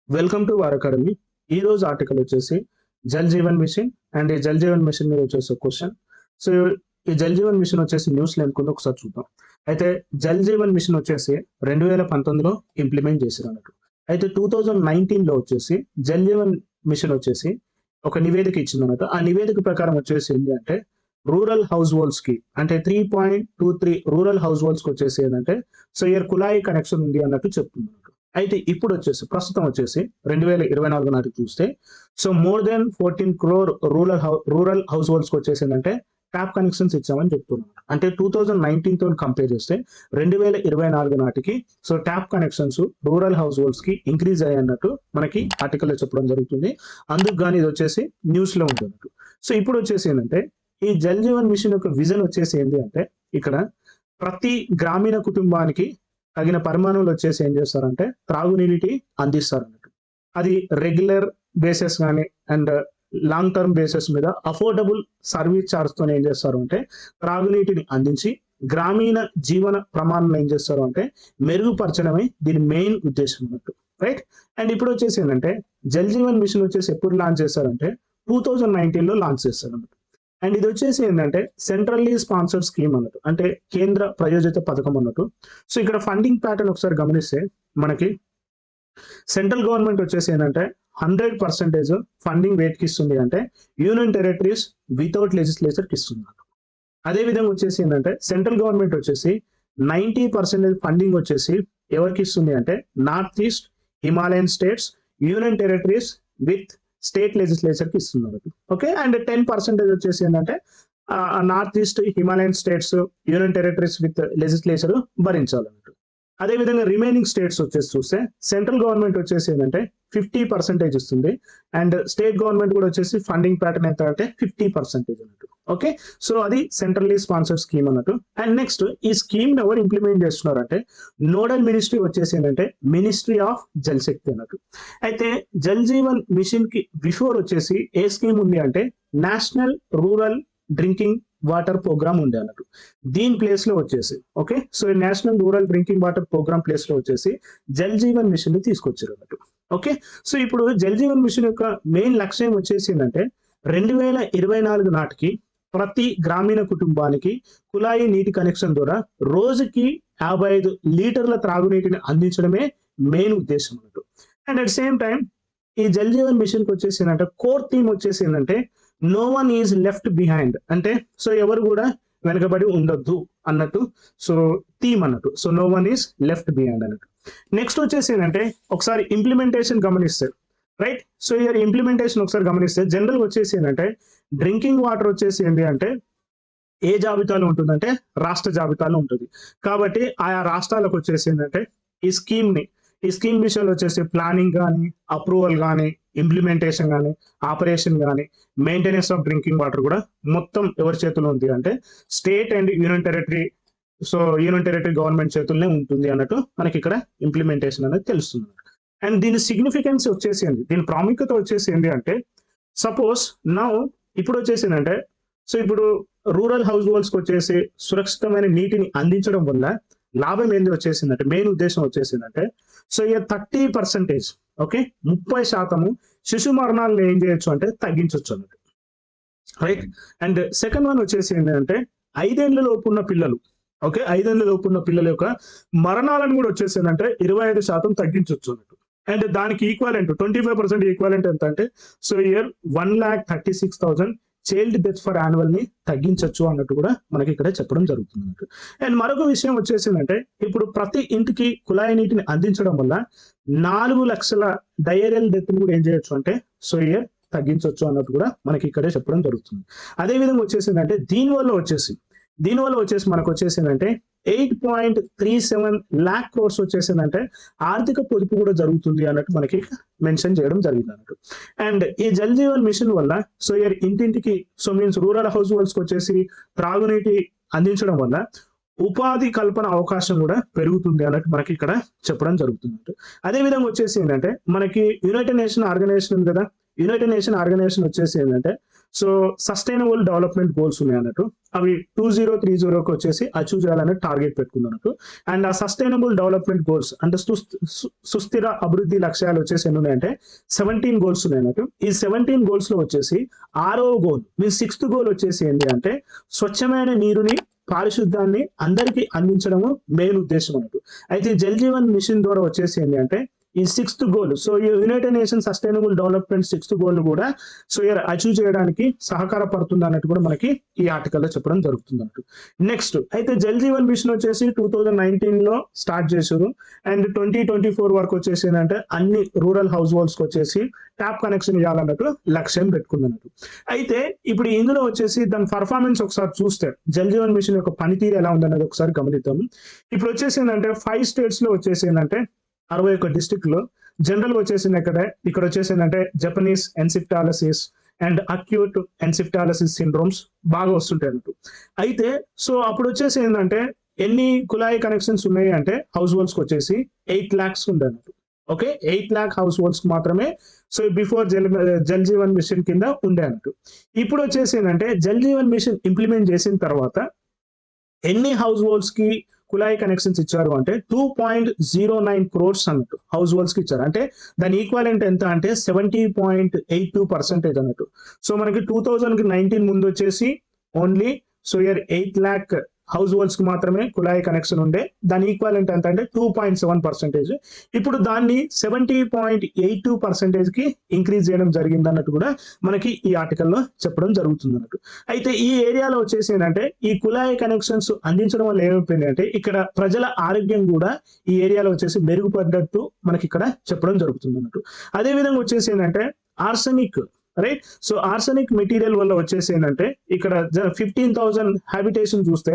Welcome to war academy. ఈ రోజు article వచ్చేసి జల్ జీవన్ మిషన్ అండ్ ఈ జల్ జీవన్ మిషన్ మీద వచ్చేసి క్వశ్చన్. సో ఈ జల్ జీవన్ మిషన్ వచ్చేసి న్యూస్ లో ఎందుకుందో ఒకసారి చూద్దాం. అయితే జల్ జీవన్ మిషన్ వచ్చేసి 2019లో ఇంప్లిమెంట్ చేశారు అన్నట్టు. అయితే 2019లో వచ్చేసి జల్ జీవన్ మిషన్ వచ్చేసి ఒక నివేదిక ఇచ్చింది అన్నట్టు. ఆ నివేదిక ప్రకారం వచ్చేసి ఏంటి అంటే రూరల్ హౌస్ హోల్డ్స్ కి అంటే 3.23 రూరల్ హౌస్ హోల్డ్స్ కి వచ్చేసి ఏంటంటే సో ఇయర్ కుళాయి కనెక్షన్ ఉంది అన్నట్టు చెప్తున్నారు. అయితే ఇప్పుడు వచ్చేసి ప్రస్తుతం వచ్చేసి 2024 నాటికి చూస్తే so more than 14 crore rural house holds కి వచ్చేసి ఏంటంటే ట్యాప్ కనెక్షన్స్ ఇచ్చామని చెప్తున్నారు. అంటే 2019 తో కంపేర్ చేస్తే 2024 నాటికి so tap connections rural house holds కి ఇంక్రీజ్ అయ్యన్నట్టు మనకి ఆర్టికల్ లో చెప్పడం జరుగుతుంది. అందుకు కానీ ఇది వచ్చేసి న్యూస్ లో ఉంటుంది. సో ఇప్పుడు వచ్చేసి ఏంటంటే ఈ జల్ జీవన్ మిషన్ యొక్క విజన్ వచ్చేసి ఏంటి అంటే ఇక్కడ ప్రతి గ్రామీణ కుటుంబానికి తగిన పరిమాణంలో వచ్చేసి ఏం చేస్తారంటే త్రాగునీటిని అందిస్తారు అన్నట్టు. అది రెగ్యులర్ బేసిస్ కానీ అండ్ లాంగ్ టర్మ్ బేసిస్ మీద అఫోర్డబుల్ సర్వీస్ ఛార్జ్ తో ఏం చేస్తారు అంటే త్రాగునీటిని అందించి గ్రామీణ జీవన ప్రమాణాలు ఏం చేస్తారు అంటే మెరుగుపరచడమే దీని మెయిన్ ఉద్దేశం అన్నట్టు. రైట్. అండ్ ఇప్పుడు వచ్చేసి ఏంటంటే జల్ జీవన్ మిషన్ వచ్చేసి ఎప్పుడు లాంచ్ చేస్తారంటే 2019లో లాంచ్ చేస్తారు అన్నట్టు. అండ్ ఇది వచ్చేసి ఏంటంటే సెంట్రల్లీ స్పాన్సర్డ్ స్కీమ్ అన్నట్టు, అంటే కేంద్ర ప్రాయోజిత పథకం అన్నట్టు. సో ఇక్కడ ఫండింగ్ ప్యాటర్న్ ఒకసారి గమనిస్తే మనకి సెంట్రల్ గవర్నమెంట్ వచ్చేసి ఏంటంటే 100% ఫండింగ్ వేట్కి ఇస్తుంది, అంటే యూనియన్ టెరిటరీస్ వితౌట్ లెజిస్లేచర్కి ఇస్తుంది. అదే విధంగా వచ్చేసి ఏంటంటే సెంట్రల్ గవర్నమెంట్ వచ్చేసి 90% ఫండింగ్ వచ్చేసి ఎవరికి ఇస్తుంది అంటే north east Himalayan states union territories with state legislature కి ఇస్తున్నారు. ఓకే. అండ్ 10% వచ్చేసి ఏంటంటే north east Himalayan states union territories with legislature భరించాలన్నట్టు. అదే విధంగా రిమైనింగ్ స్టేట్స్ వచ్చేసి చూస్తే సెంట్రల్ గవర్నమెంట్ వచ్చేసి ఏంటంటే 50% ఇస్తుంది అండ్ స్టేట్ గవర్నమెంట్ కూడా వచ్చేసి ఫండింగ్ ప్యాటర్న్ ఎంత అంటే 50% అన్నట్టు. ఓకే. సో అది సెంట్రల్లీ స్పాన్సర్డ్ స్కీమ్ అన్నట్టు. అండ్ నెక్స్ట్ ఈ స్కీమ్ ఎవరు ఇంప్లిమెంట్ చేస్తున్నారు అంటే నోడల్ మినిస్ట్రీ వచ్చేసి ఏంటంటే మినిస్ట్రీ ఆఫ్ జల్ శక్తి అన్నట్టు. అయితే జల్ జీవన్ మిషన్ కి బిఫోర్ వచ్చేసి ఏ స్కీమ్ ఉంది అంటే national rural drinking water programme ఉండే అన్నట్టు. దీని ప్లేస్ లో వచ్చేసి okay so national rural drinking water programme place లో వచ్చేసి జల్ జీవన్ మిషన్ ని తీసుకొచ్చారు అన్నట్టు. ఓకే. సో ఇప్పుడు జల్ జీవన్ మిషన్ యొక్క మెయిన్ లక్ష్యం వచ్చేసి ఏంటంటే 2024 నాటికి ప్రతి గ్రామీణ కుటుంబానికి కుళాయి నీటి కనెక్షన్ ద్వారా రోజుకి 55 లీటర్ల త్రాగునీటిని అందించడమే మెయిన్ ఉద్దేశం అన్నట్టు. అండ్ అట్ సేమ్ టైం ఈ జల్ జీవన్ మిషన్ కి వచ్చేసి ఏంటంటే కోర్ థీమ్ వచ్చేసి ఏంటంటే no one is left behind, అంటే సో ఎవరు కూడా వెనకబడి ఉండొద్దు అన్నట్టు. సో థీమ్ అన్నట్టు. So no one is left behind అన్నట్టు. నెక్స్ట్ వచ్చేసి ఏంటంటే ఒకసారి ఇంప్లిమెంటేషన్ గమనిస్తే రైట్. సో ఇయర్ ఇంప్లిమెంటేషన్ ఒకసారి గమనిస్తే జనరల్ వచ్చేసి ఏంటంటే డ్రింకింగ్ వాటర్ వచ్చేసి ఏంటి అంటే ఏ జాబితాలో ఉంటుందంటే రాష్ట్ర జాబితాలో ఉంటుంది. కాబట్టి ఆయా రాష్ట్రాలకు వచ్చేసి ఏంటంటే ఈ స్కీమ్ విషయంలో వచ్చేసి ప్లానింగ్ కానీ అప్రూవల్ కానీ ఇంప్లిమెంటేషన్ కానీ ఆపరేషన్ కానీ మెయింటెనెన్స్ ఆఫ్ డ్రింకింగ్ వాటర్ కూడా మొత్తం ఎవరి చేతిలో ఉంది అంటే state and union territory. So union territory government చేతుల్లోనే ఉంటుంది అన్నట్టు మనకి ఇక్కడ ఇంప్లిమెంటేషన్ అనేది తెలుస్తుంది. అండ్ దీని సిగ్నిఫికెన్స్ వచ్చేసి ఏంటి, దీని ప్రాముఖ్యత వచ్చేసి ఏంటి అంటే సపోజ్ నౌ ఇప్పుడు వచ్చేసి ఏంటంటే సో ఇప్పుడు రూరల్ హౌస్ హోల్డ్స్ కి వచ్చేసి సురక్షితమైన నీటిని అందించడం వల్ల లాభం ఏంది వచ్చేసిందంటే మెయిన్ ఉద్దేశం వచ్చేసిందంటే సో ఇక 30% ఓకే 30% శిశు మరణాలను ఏం చేయొచ్చు అంటే తగ్గించవచ్చు అన్నట్టు. రైట్. అండ్ సెకండ్ వన్ వచ్చేసి ఏంటంటే 5 ఏళ్ల లోపు ఉన్న పిల్లలు ఓకే 5 ఏళ్ల లోపు ఉన్న పిల్లల యొక్క మరణాలను కూడా వచ్చేసిందంటే 25% తగ్గించవచ్చు అన్నట్టు. అండ్ దానికి ఈక్వాలెంట్ 25% ఈక్వాలెంట్ ఎంత అంటే so year 1,36,000 child death for annual ని తగ్గించవచ్చు అన్నట్టు కూడా మనకి ఇక్కడ చెప్పడం జరుగుతుంది అన్నట్టు. అండ్ మరొక విషయం వచ్చేసిందంటే ఇప్పుడు ప్రతి ఇంటికి కుళాయి నీటిని అందించడం వల్ల 4 లక్షల డయేరియల్ డెత్ ని కూడా ఏం చేయొచ్చు అంటే సో ఇయర్ తగ్గించవచ్చు అన్నట్టు కూడా మనకి ఇక్కడే చెప్పడం జరుగుతుంది. అదే విధంగా వచ్చేసిందంటే దీనివల్ల వచ్చేసి మనకు వచ్చేసిందంటే 8.37 lakh crores వచ్చేసిందంటే ఆర్థిక పొదుపు కూడా జరుగుతుంది అన్నట్టు మనకి మెన్షన్ చేయడం జరిగింది అన్నట్టు. అండ్ ఈ జల్ జీవన్ మిషన్ వల్ల సో ఇంటింటికి so means rural house holds కి వచ్చేసి త్రాగునీటి అందించడం వల్ల ఉపాధి కల్పన అవకాశం కూడా పెరుగుతుంది అన్నట్టు మనకి ఇక్కడ చెప్పడం జరుగుతుంది. అదే విధంగా వచ్చేసి ఏంటంటే మనకి యునైటెడ్ నేషన్ ఆర్గనైజేషన్ ఉంది కదా, యునైటెడ్ నేషన్ ఆర్గనైజేషన్ వచ్చేసి ఏంటంటే సో సస్టైనబుల్ డెవలప్మెంట్ గోల్స్ ఉన్నాయి అన్నట్టు. అవి 2030కి వచ్చేసి అచీవ్ చేయాలని టార్గెట్ పెట్టుకున్నట్టు. అండ్ ఆ సస్టైనబుల్ డెవలప్మెంట్ గోల్స్ అంటే సుస్థిర అభివృద్ధి లక్ష్యాలు వచ్చేసి ఎన్ని ఉన్నాయంటే 17 గోల్స్ ఉన్నాయి అన్నట్టు. ఈ 17 గోల్స్ లో వచ్చేసి 6వ గోల్ మీన్స్ 6th గోల్ వచ్చేసి ఏంటి అంటే స్వచ్ఛమైన నీరుని పారిశుద్ధాన్ని అందరికీ అందించడము మెయిన్ ఉద్దేశం అన్నట్టు. అయితే జల్ జీవన్ మిషన్ ద్వారా వచ్చేసి ఏంటి అంటే ఈ 6th గోల్, సో ఈ United nation sustainable development 6th goal కూడా సో అచీవ్ చేయడానికి సహకారపడుతుంది అన్నట్టు కూడా మనకి ఈ ఆర్టికల్లో చెప్పడం జరుగుతుంది అన్నట్టు. నెక్స్ట్ అయితే జల్ జీవన్ మిషన్ వచ్చేసి 2019లో స్టార్ట్ చేశారు. అండ్ 2024 వరకు వచ్చేసి ఏంటంటే అన్ని రూరల్ హౌస్ హోల్డ్స్ కి వచ్చేసి ట్యాప్ కనెక్షన్ ఇవ్వాలన్నట్టు లక్ష్యం పెట్టుకుందన్నట్టు. అయితే ఇప్పుడు ఇందులో వచ్చేసి దాని పర్ఫార్మెన్స్ ఒకసారి చూస్తే జల్ జీవన్ మిషన్ యొక్క పనితీరు ఎలా ఉందన్నది ఒకసారి గమనిద్దాము. ఇప్పుడు వచ్చేసి ఏంటంటే 5 స్టేట్స్ లో వచ్చేసి ఏంటంటే 61 డిస్ట్రిక్ట్ లో జనరల్ వచ్చేసింది. ఇక్కడ వచ్చేసిందంటే జపనీస్ ఎన్సిఫ్టాలసిస్ అండ్ అక్యూట్ ఎన్సిఫ్టాలసిస్ సిండ్రోమ్స్ బాగా వస్తుంటాయి అన్నట్టు. అయితే సో అప్పుడు వచ్చేసి ఏంటంటే ఎన్ని కుళాయి కనెక్షన్స్ ఉన్నాయి అంటే హౌస్ హోల్డ్స్ కి వచ్చేసి 8 lakhs ఉంది అన్నట్టు. ఓకే, 8 lakh హౌస్ హోల్డ్స్ మాత్రమే so before Jal Jeevan mission కింద ఉండే అన్నట్టు. ఇప్పుడు వచ్చేసి ఏంటంటే జల్ జీవన్ మిషన్ ఇంప్లిమెంట్ చేసిన తర్వాత ఎన్ని హౌస్ హోల్డ్స్ కి కుళాయి కనెక్షన్స్ ఇచ్చారు అంటే 2.09 crores అన్నట్టు హౌస్ హోల్డ్స్ కి ఇచ్చారు. అంటే దాని ఈక్వాలెంట్ ఎంత అంటే 70.82% అన్నట్టు. సో మనకి 2019 ముందు వచ్చేసి only so 8 lakh house holds కి మాత్రమే కుళాయి కనెక్షన్ ఉండే. దాని ఈక్వాలెంట్ ఎంత అంటే 2.7%. ఇప్పుడు దాన్ని 70.82% కి ఇంక్రీజ్ చేయడం జరిగింది అన్నట్టు కూడా మనకి ఈ ఆర్టికల్లో చెప్పడం జరుగుతుంది అన్నట్టు. అయితే ఈ ఏరియాలో వచ్చేసి ఏంటంటే ఈ కుళాయి కనెక్షన్స్ అందించడం వల్ల ఏమైపోయింది అంటే ఇక్కడ ప్రజల ఆరోగ్యం కూడా ఈ ఏరియాలో వచ్చేసి మెరుగుపడ్డట్టు మనకి ఇక్కడ చెప్పడం జరుగుతుంది అన్నట్టు. అదే విధంగా వచ్చేసి ఏంటంటే arsenic, right, so arsenic material వల్ల వచ్చేసి ఏంటంటే ఇక్కడ 15,000 హ్యాబిటేషన్ చూస్తే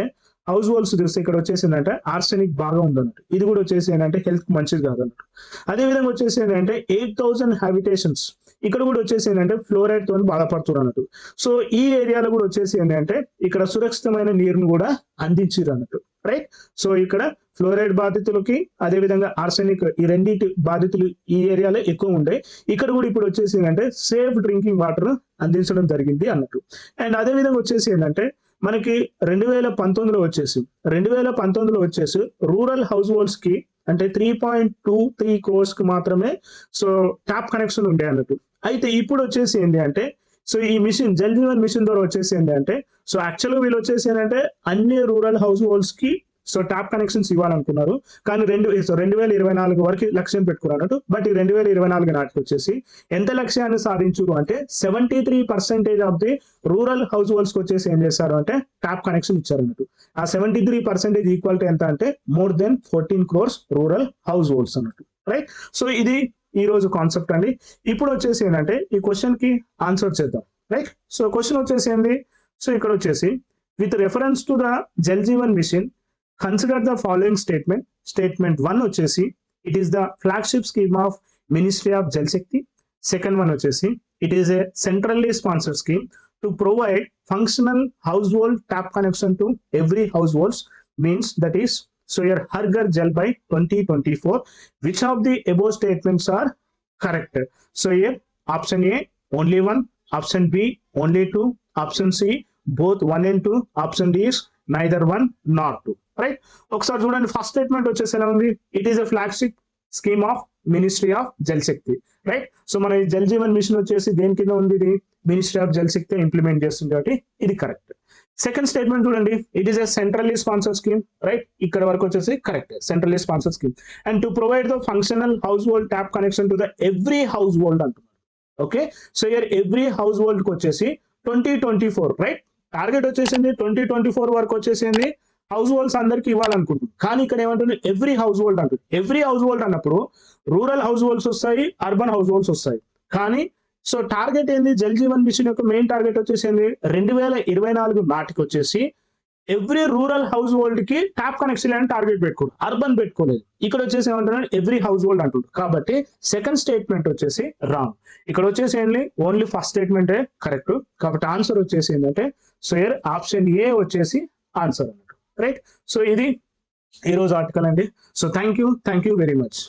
హౌస్ హోల్డ్స్ చూస్తే ఇక్కడ వచ్చేసిందంటే ఆర్సెనిక్ బాగా ఉందన్నట్టు. ఇది కూడా వచ్చేసి ఏంటంటే హెల్త్ మంచిది కాదన్నట్టు. అదే విధంగా వచ్చేసి ఏంటంటే 8,000 హ్యాబిటేషన్స్ ఇక్కడ కూడా వచ్చేసి ఏంటంటే ఫ్లోరైడ్ తో బాధపడుతున్నారు అన్నట్టు. సో ఈ ఏరియాలో కూడా వచ్చేసి ఏంటంటే ఇక్కడ సురక్షితమైన నీరును కూడా అందించారు అన్నట్టు, రైట్. సో ఇక్కడ ఫ్లోరైడ్ బాధితులకి అదే విధంగా ఆర్సెనిక్ ఈ రెండింటి బాధితులు ఈ ఏరియాలో ఎక్కువ ఉండే. ఇక్కడ కూడా ఇప్పుడు వచ్చేసి ఏంటంటే సేఫ్ డ్రింకింగ్ వాటర్ అందించడం జరిగింది అన్నట్టు. అండ్ అదే విధంగా వచ్చేసి ఏంటంటే మనకి 2019లో వచ్చేసి రూరల్ హౌస్ హోల్డ్స్ కి అంటే 3.23 crores కి మాత్రమే సో ట్యాప్ కనెక్షన్ ఉండే అన్నట్టు. అయితే ఇప్పుడు వచ్చేసి ఏంటి అంటే సో ఈ మిషన్ జల్ జీవన్ మిషన్ ద్వారా వచ్చేసి ఏంటంటే సో యాక్చువల్గా వీళ్ళు వచ్చేసి ఏంటంటే అన్ని రూరల్ హౌస్ హోల్డ్స్ కి సో ట్యాప్ కనెక్షన్స్ ఇవ్వాలనుకున్నారు. కానీ 2024 వరకు లక్ష్యం పెట్టుకున్నారు. బట్ ఈ 2024 నాటికి వచ్చేసి ఎంత లక్ష్యాన్ని సాధించారు అంటే 73% of the rural house holds కి వచ్చేసి ఏం చేశారు అంటే ట్యాప్ కనెక్షన్ ఇచ్చారు అన్నట్టు. ఆ 73% ఈక్వల్ టు ఎంత అంటే more than 14 crores rural house holds అన్నట్టు, రైట్. సో ఇది ఈ రోజు కాన్సెప్ట్ అండి. ఇప్పుడు వచ్చేసి ఏంటంటే ఈ క్వశ్చన్ కి ఆన్సర్ చేద్దాం, రైట్. సో క్వశ్చన్ వచ్చేసి ఏంది, సో ఇక్కడ వచ్చేసి with reference to the Jal Jeevan mission consider the following statement. Statement 1 వచ్చేసి it is the flagship scheme of Ministry of Jal Shakti. Second one వచ్చేసి it is a centrally sponsored scheme to provide functional household tap connection to every households, means that is so your Har Ghar Jal by 2024. Which of the above statements are correct? So here option A only 1, option B only 2, option C both 1 and 2, option D is neither 1 nor 2, right. ఒకసారి చూడండి, first statement వచ్చేసి ఎలా ఉంది, it is a flagship scheme of ministry of Jal Shakti, right. So మన Jal Jeevan machine వచ్చేసి దేని కింద ఉంది, ఇది ministry of Jal Shakti implement చేస్తుంది కాబట్టి ఇది కరెక్ట్. సెకండ్ స్టేట్మెంట్ చూడండి, it is a centrally sponsor scheme, right. ఇక్కడ వరకు వచ్చేసి correct, centrally sponsor scheme. And to provide the functional house hold tap connection to the every house hold అంటున్నారు. Okay, so year every house hold కి వచ్చేసి 2024, right. Target వచ్చేసింది 2024 వరకు వచ్చేసింది house holds అందరికి ఇవ్వాలనుకుంటుంది. కానీ ఇక్కడ ఏమంటుంది ఎవ్రీ హౌస్ హోల్డ్ అంటుంది. ఎవ్రీ హౌస్ హోల్డ్ అన్నప్పుడు రూరల్ హౌస్ హోల్డ్స్ వస్తాయి, అర్బన్ హౌస్ హోల్డ్స్ వస్తాయి. కానీ సో టార్గెట్ ఏంది, జల్ జీవన్ మిషన్ యొక్క మెయిన్ టార్గెట్ వచ్చేసింది 2024 నాటికి వచ్చేసి ఎవ్రీ రూరల్ హౌస్ హోల్డ్ కి ట్యాప్ కనెక్షన్ అని టార్గెట్ పెట్టుకోడు, అర్బన్ పెట్టుకోలేదు. ఇక్కడ వచ్చేసి ఏమంటున్నాడు ఎవ్రీ హౌస్ హోల్డ్ అంటుంది. కాబట్టి సెకండ్ స్టేట్మెంట్ వచ్చేసి రాంగ్. ఇక్కడ వచ్చేసి ఏంటి ఓన్లీ ఫస్ట్ స్టేట్మెంటే కరెక్ట్. కాబట్టి ఆన్సర్ వచ్చేసి ఏంటంటే సో హియర్ ఆప్షన్ ఏ వచ్చేసి ఆన్సర్ అన్నట్టు, రైట్. సో ఇది ఈ రోజు ఆర్టికల్ అండి. So thank you very much.